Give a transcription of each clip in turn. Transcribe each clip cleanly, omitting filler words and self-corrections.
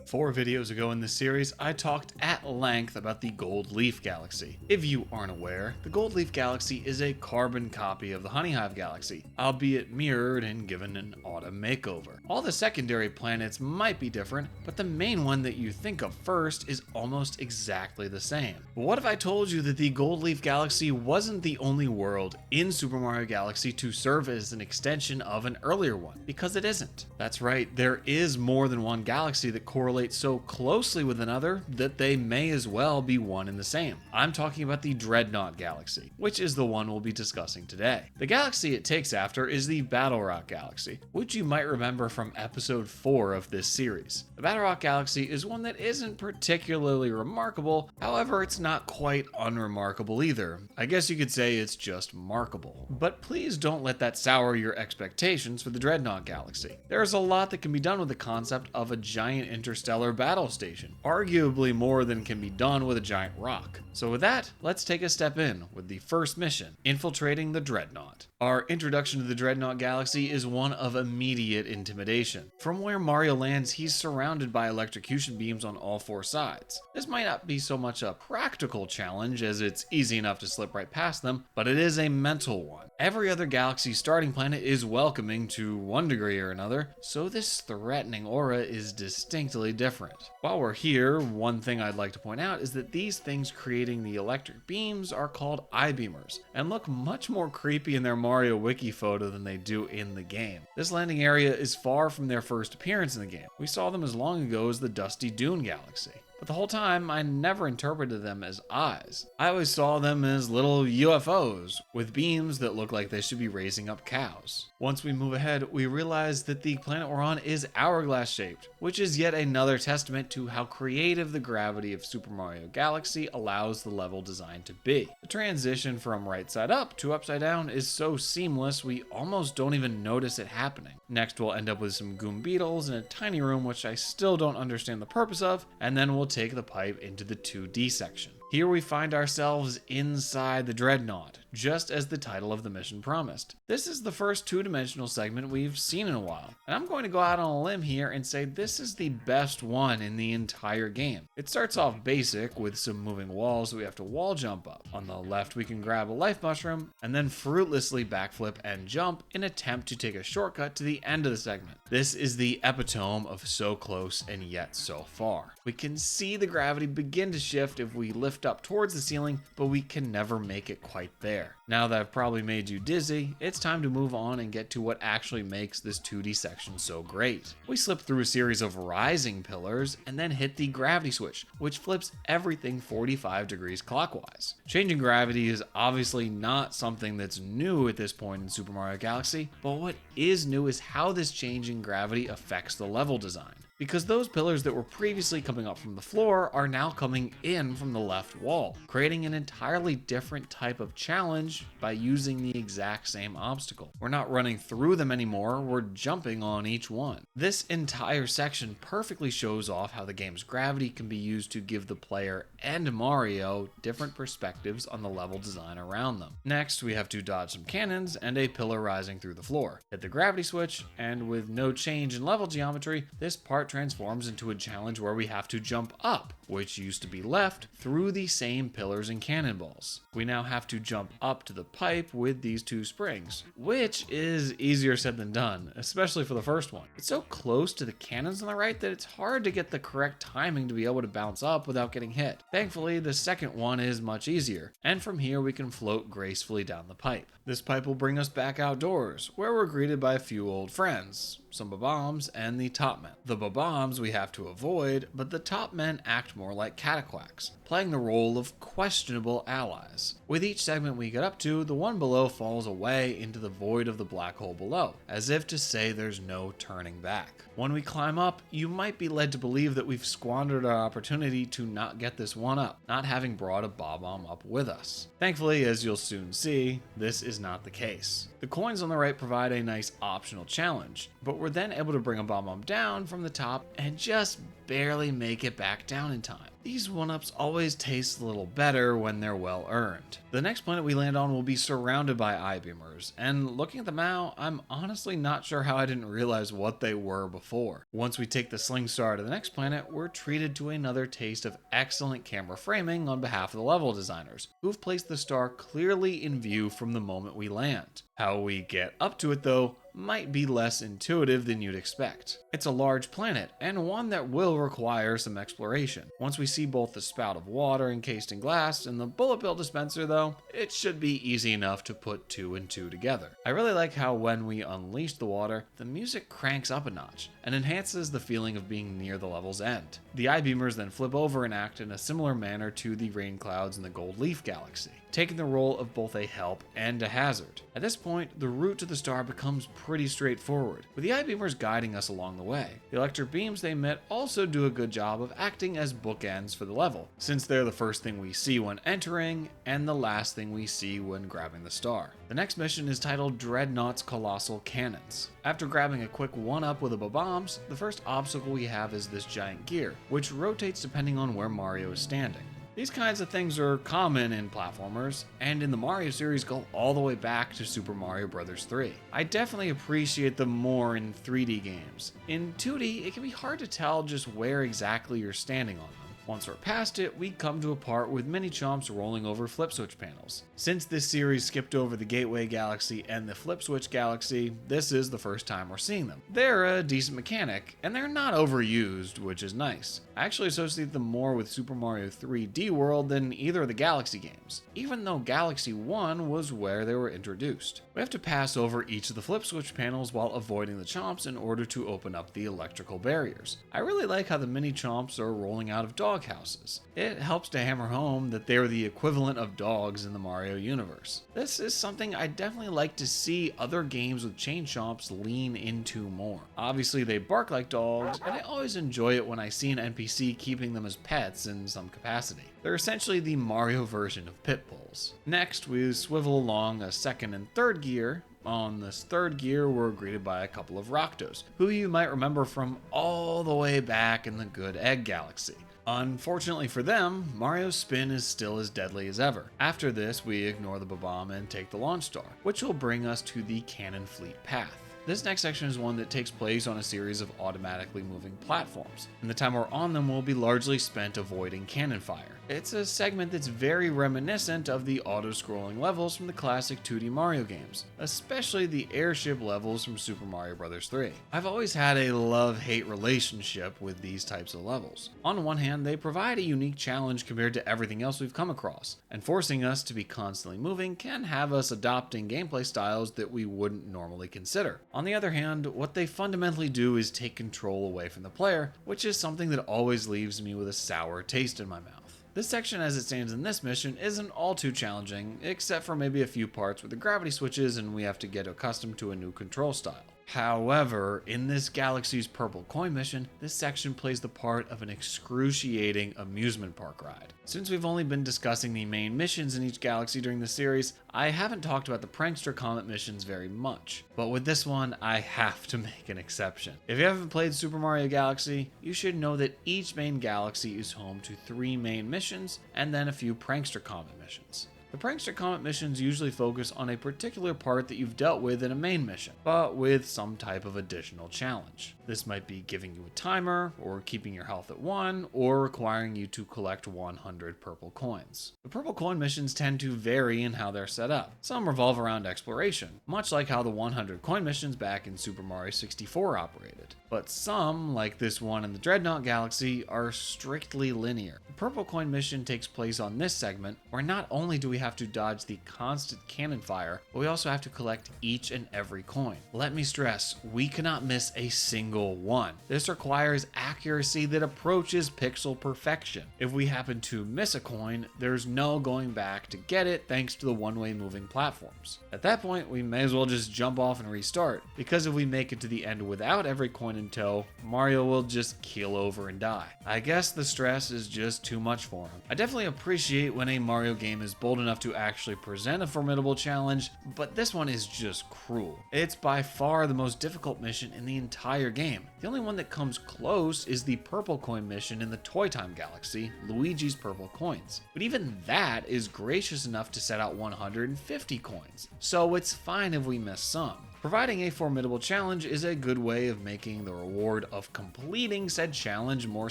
4 videos ago in this series, I talked at length about the Gold Leaf Galaxy. If you aren't aware, the Gold Leaf Galaxy is a carbon copy of the Honeyhive Galaxy, albeit mirrored and given an autumn makeover. All the secondary planets might be different, but the main one that you think of first is almost exactly the same. But what if I told you that the Gold Leaf Galaxy wasn't the only world in Super Mario Galaxy to serve as an extension of an earlier one? Because it isn't. That's right, there is more than one galaxy that correlates so closely with another that they may as well be one and the same. I'm talking about the Dreadnought Galaxy, which is the one we'll be discussing today. The galaxy it takes after is the Battle Rock Galaxy, which you might remember from episode 4 of this series. The Battle Rock Galaxy is one that isn't particularly remarkable, however it's not quite unremarkable either. I guess you could say it's just markable. But please don't let that sour your expectations for the Dreadnought Galaxy. There's a lot that can be done with the concept of a giant interstellar battle station, arguably more than can be done with a giant rock. So with that, let's take a step in with the first mission, Infiltrating the Dreadnought. Our introduction to the Dreadnought Galaxy is one of immediate intimidation. From where Mario lands, he's surrounded by electrocution beams on all 4 sides. This might not be so much a practical challenge as it's easy enough to slip right past them, but it is a mental one. Every other galaxy starting planet is welcoming to one degree or another, so this threatening aura is distinctly different. While we're here, one thing I'd like to point out is that these things creating the electric beams are called eye-beamers, and look much more creepy in their Mario Wiki photo than they do in the game. This landing area is far from their first appearance in the game. We saw them as long ago as the Dusty Dune Galaxy. But the whole time, I never interpreted them as eyes. I always saw them as little UFOs, with beams that look like they should be raising up cows. Once we move ahead, we realize that the planet we're on is hourglass shaped, which is yet another testament to how creative the gravity of Super Mario Galaxy allows the level design to be. The transition from right side up to upside down is so seamless we almost don't even notice it happening. Next, we'll end up with some Goom Beetles in a tiny room which I still don't understand the purpose of, and then we'll take the pipe into the 2D section. Here we find ourselves inside the Dreadnought, just as the title of the mission promised. This is the first 2-dimensional segment we've seen in a while, and I'm going to go out on a limb here and say this is the best one in the entire game. It starts off basic with some moving walls that we have to wall jump up. On the left we can grab a life mushroom and then fruitlessly backflip and jump in attempt to take a shortcut to the end of the segment. This is the epitome of so close and yet so far. We can see the gravity begin to shift if we lift up towards the ceiling, but we can never make it quite there. Now that I've probably made you dizzy, it's time to move on and get to what actually makes this 2D section so great. We slip through a series of rising pillars and then hit the gravity switch, which flips everything 45 degrees clockwise. Changing gravity is obviously not something that's new at this point in Super Mario Galaxy, but what is new is how this change in gravity affects the level design. Because those pillars that were previously coming up from the floor are now coming in from the left wall, creating an entirely different type of challenge by using the exact same obstacle. We're not running through them anymore, we're jumping on each one. This entire section perfectly shows off how the game's gravity can be used to give the player and Mario different perspectives on the level design around them. Next, we have to dodge some cannons and a pillar rising through the floor. Hit the gravity switch, and with no change in level geometry, this part transforms into a challenge where we have to jump up, which used to be left, through the same pillars and cannonballs. We now have to jump up to the pipe with these 2 springs, which is easier said than done, especially for the first one. It's so close to the cannons on the right that it's hard to get the correct timing to be able to bounce up without getting hit. Thankfully, the second one is much easier, and from here we can float gracefully down the pipe. This pipe will bring us back outdoors, where we're greeted by a few old friends, some Bob-ombs, and the Topman. The Bob-ombs we have to avoid, but the Topmen act more like cataquacks, playing the role of questionable allies. With each segment we get up to, the one below falls away into the void of the black hole below, as if to say there's no turning back. When we climb up, you might be led to believe that we've squandered our opportunity to not get this one up, not having brought a Bob-omb up with us. Thankfully, as you'll soon see, this is not the case. The coins on the right provide a nice optional challenge, but we're then able to bring a Bob-omb down from the top and just barely make it back down in time. These 1-ups always taste a little better when they're well earned. The next planet we land on will be surrounded by eye-beamers, and looking at them now, I'm honestly not sure how I didn't realize what they were before. Once we take the Sling Star to the next planet, we're treated to another taste of excellent camera framing on behalf of the level designers, who've placed the star clearly in view from the moment we land. How we get up to it though might be less intuitive than you'd expect. It's a large planet, and one that will require some exploration. Once we see both the spout of water encased in glass and the bullet bill dispenser though, it should be easy enough to put 2 and 2 together. I really like how when we unleash the water, the music cranks up a notch and enhances the feeling of being near the level's end. The eye-beamers then flip over and act in a similar manner to the rain clouds in the Gold Leaf Galaxy, taking the role of both a help and a hazard. At this point, the route to the star becomes pretty straightforward, with the eye-beamers guiding us along the way. The electric beams they emit also do a good job of acting as bookends for the level, since they're the first thing we see when entering and the last thing we see when grabbing the star. The next mission is titled Dreadnought's Colossal Cannons. After grabbing a quick 1-up with the bombs, the first obstacle we have is this giant gear, which rotates depending on where Mario is standing. These kinds of things are common in platformers, and in the Mario series go all the way back to Super Mario Bros. 3. I definitely appreciate them more in 3D games. In 2D, it can be hard to tell just where exactly you're standing on them. Once we're past it, we come to a part with mini chomps rolling over flip switch panels. Since this series skipped over the Gateway Galaxy and the Flip Switch Galaxy, this is the first time we're seeing them. They're a decent mechanic, and they're not overused, which is nice. I actually associate them more with Super Mario 3D World than either of the Galaxy games, even though Galaxy 1 was where they were introduced. We have to pass over each of the flip switch panels while avoiding the chomps in order to open up the electrical barriers. I really like how the mini chomps are rolling out of doghouses. It helps to hammer home that they're the equivalent of dogs in the Mario universe. This is something I definitely like to see other games with chain chomps lean into more. Obviously they bark like dogs, and I always enjoy it when I see an NPC keeping them as pets in some capacity. They're essentially the Mario version of pit bulls. Next, we swivel along a second and third gear. On this third gear, we're greeted by a couple of Roctos, who you might remember from all the way back in the Good Egg Galaxy. Unfortunately for them, Mario's spin is still as deadly as ever. After this, we ignore the Bob-omb and take the Launch Star, which will bring us to the Cannon Fleet path. This next section is one that takes place on a series of automatically moving platforms, and the time we're on them will be largely spent avoiding cannon fire. It's a segment that's very reminiscent of the auto-scrolling levels from the classic 2D Mario games, especially the airship levels from Super Mario Bros. 3. I've always had a love-hate relationship with these types of levels. On one hand, they provide a unique challenge compared to everything else we've come across, and forcing us to be constantly moving can have us adopting gameplay styles that we wouldn't normally consider. On the other hand, what they fundamentally do is take control away from the player, which is something that always leaves me with a sour taste in my mouth. This section as it stands in this mission isn't all too challenging, except for maybe a few parts with the gravity switches and we have to get accustomed to a new control style. However, in this Galaxy's Purple Coin mission, this section plays the part of an excruciating amusement park ride. Since we've only been discussing the main missions in each galaxy during the series, I haven't talked about the Prankster Comet missions very much. But with this one, I have to make an exception. If you haven't played Super Mario Galaxy, you should know that each main galaxy is home to 3 main missions and then a few Prankster Comet missions. The Prankster Comet missions usually focus on a particular part that you've dealt with in a main mission, but with some type of additional challenge. This might be giving you a timer, or keeping your health at 1, or requiring you to collect 100 purple coins. The purple coin missions tend to vary in how they're set up. Some revolve around exploration, much like how the 100 coin missions back in Super Mario 64 operated. But some, like this one in the Dreadnought Galaxy, are strictly linear. The purple coin mission takes place on this segment, where not only do we have to dodge the constant cannon fire, but we also have to collect each and every coin. Let me stress, we cannot miss a single one. This requires accuracy that approaches pixel perfection. If we happen to miss a coin, there's no going back to get it thanks to the one-way moving platforms. At that point, we may as well just jump off and restart, because if we make it to the end without every coin in tow, Mario will just keel over and die. I guess the stress is just too much for him. I definitely appreciate when a Mario game is bold enough to actually present a formidable challenge, but this one is just cruel. It's by far the most difficult mission in the entire game. The only one that comes close is the purple coin mission in the Toy Time Galaxy, Luigi's Purple Coins. But even that is gracious enough to set out 150 coins, so it's fine if we miss some. Providing a formidable challenge is a good way of making the reward of completing said challenge more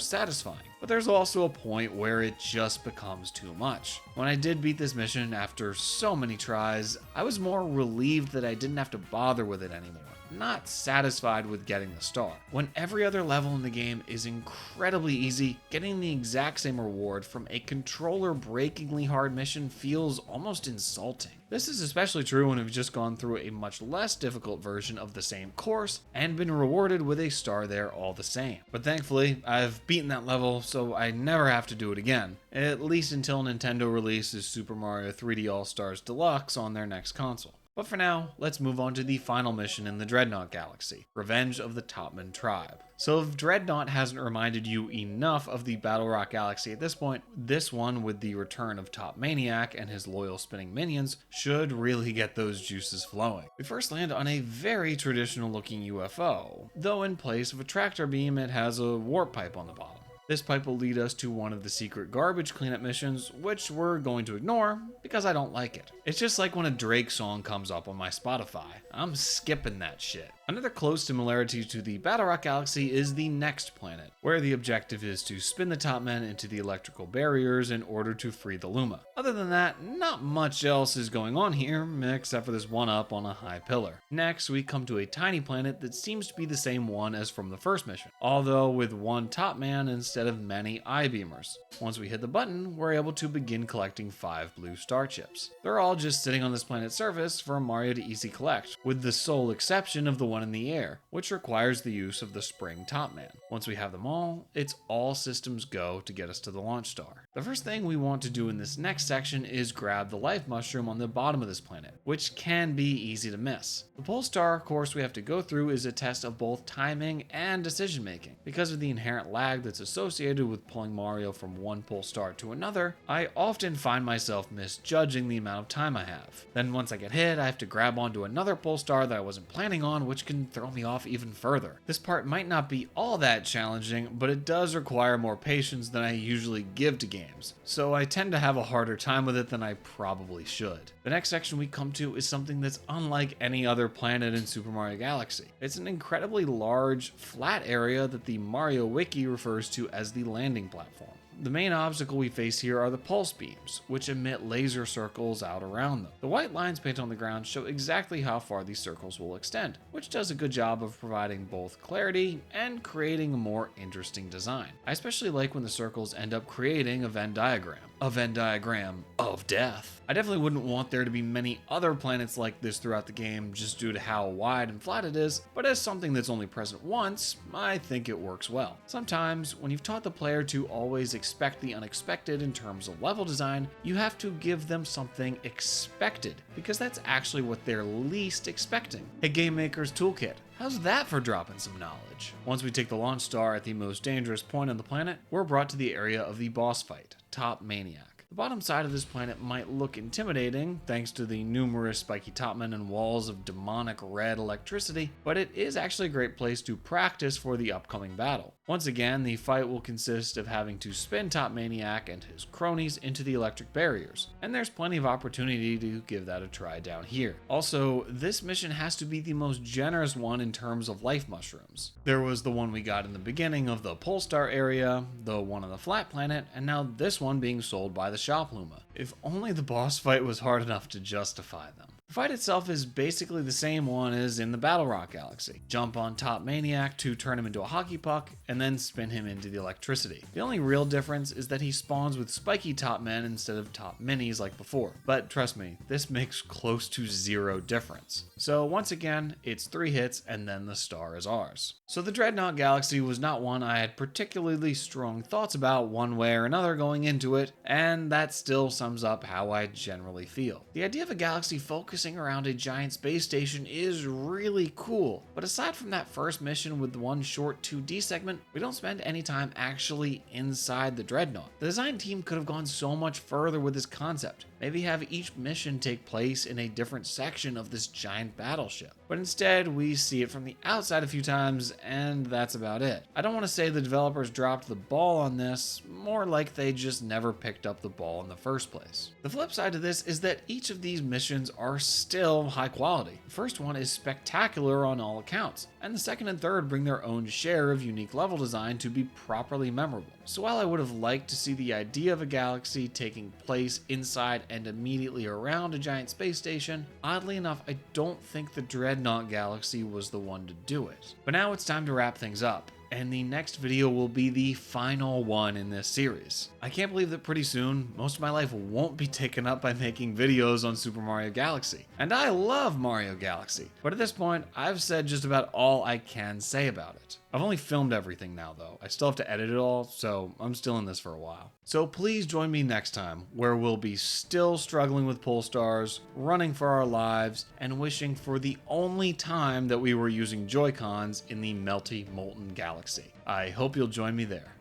satisfying, but there's also a point where it just becomes too much. When I did beat this mission after so many tries, I was more relieved that I didn't have to bother with it anymore, not satisfied with getting the star. When every other level in the game is incredibly easy, getting the exact same reward from a controller-breakingly hard mission feels almost insulting. This is especially true when we've just gone through a much less difficult version of the same course and been rewarded with a star there all the same. But thankfully, I've beaten that level, so I never have to do it again, at least until Nintendo releases Super Mario 3D All-Stars Deluxe on their next console. But for now, let's move on to the final mission in the Dreadnought Galaxy, Revenge of the Topman Tribe. So if Dreadnought hasn't reminded you enough of the Battle Rock Galaxy at this point, this one with the return of Top Maniac and his loyal spinning minions should really get those juices flowing. We first land on a very traditional looking UFO, though in place of a tractor beam it has a warp pipe on the bottom. This pipe will lead us to one of the secret garbage cleanup missions, which we're going to ignore because I don't like it. It's just like when a Drake song comes up on my Spotify. I'm skipping that shit. Another close similarity to the Battle Rock Galaxy is the next planet, where the objective is to spin the Topman into the electrical barriers in order to free the Luma. Other than that, not much else is going on here, except for this one-up on a high pillar. Next, we come to a tiny planet that seems to be the same one as from the first mission, although with one Topman instead of many I-beamers. Once we hit the button, we're able to begin collecting 5 blue star chips. They're all just sitting on this planet's surface for Mario to easily collect, with the sole exception of the one in the air, which requires the use of the spring Topman. Once we have them all, it's all systems go to get us to the launch star. The first thing we want to do in this next section is grab the life mushroom on the bottom of this planet, which can be easy to miss. The pole star course we have to go through is a test of both timing and decision making. Because of the inherent lag that's associated with pulling Mario from one pole star to another, I often find myself misjudging the amount of time I have. Then once I get hit, I have to grab onto another pole star that I wasn't planning on, which can throw me off even further. This part might not be all that challenging, but it does require more patience than I usually give to games, so I tend to have a harder time with it than I probably should. The next section we come to is something that's unlike any other planet in Super Mario Galaxy. It's an incredibly large, flat area that the Mario Wiki refers to as the landing platform. The main obstacle we face here are the pulse beams, which emit laser circles out around them. The white lines painted on the ground show exactly how far these circles will extend, which does a good job of providing both clarity and creating a more interesting design. I especially like when the circles end up creating a Venn diagram. A Venn diagram of death. I definitely wouldn't want there to be many other planets like this throughout the game just due to how wide and flat it is, but as something that's only present once, I think it works well. Sometimes, when you've taught the player to always expect the unexpected in terms of level design, you have to give them something expected, because that's actually what they're least expecting. Hey Game Maker's Toolkit, how's that for dropping some knowledge? Once we take the launch star at the most dangerous point on the planet, we're brought to the area of the boss fight, Top Maniac. The bottom side of this planet might look intimidating thanks to the numerous spiky topmen and walls of demonic red electricity, but it is actually a great place to practice for the upcoming battle. Once again, the fight will consist of having to spin Top Maniac and his cronies into the electric barriers, and there's plenty of opportunity to give that a try down here. Also, this mission has to be the most generous one in terms of life mushrooms. There was the one we got in the beginning of the Polestar area, the one on the flat planet, and now this one being sold by the Shop Luma. If only the boss fight was hard enough to justify them. The fight itself is basically the same one as in the Battle Rock Galaxy. Jump on Top Maniac to turn him into a hockey puck, and then spin him into the electricity. The only real difference is that he spawns with spiky Topmen instead of Top Minis like before. But trust me, this makes close to zero difference. So once again, it's 3 hits and then the star is ours. So the Dreadnought Galaxy was not one I had particularly strong thoughts about one way or another going into it, and that still sums up how I generally feel. The idea of a galaxy focusing around a giant space station is really cool, but aside from that first mission with the one short 2D segment, we don't spend any time actually inside the Dreadnought. The design team could have gone so much further with this concept. Maybe have each mission take place in a different section of this giant battleship. But instead, we see it from the outside a few times, and that's about it. I don't want to say the developers dropped the ball on this, more like they just never picked up the ball in the first place. The flip side to this is that each of these missions are still high quality. The first one is spectacular on all accounts, and the second and third bring their own share of unique level design to be properly memorable. So while I would have liked to see the idea of a galaxy taking place inside and immediately around a giant space station, oddly enough, I don't think the Dreadnought Galaxy was the one to do it. But now it's time to wrap things up, and the next video will be the final one in this series. I can't believe that pretty soon, most of my life won't be taken up by making videos on Super Mario Galaxy. And I love Mario Galaxy, but at this point, I've said just about all I can say about it. I've only filmed everything now though. I still have to edit it all, so I'm still in this for a while. So please join me next time, where we'll be still struggling with pole stars, running for our lives, and wishing for the only time that we were using Joy-Cons in the Melty Molten Galaxy. I hope you'll join me there.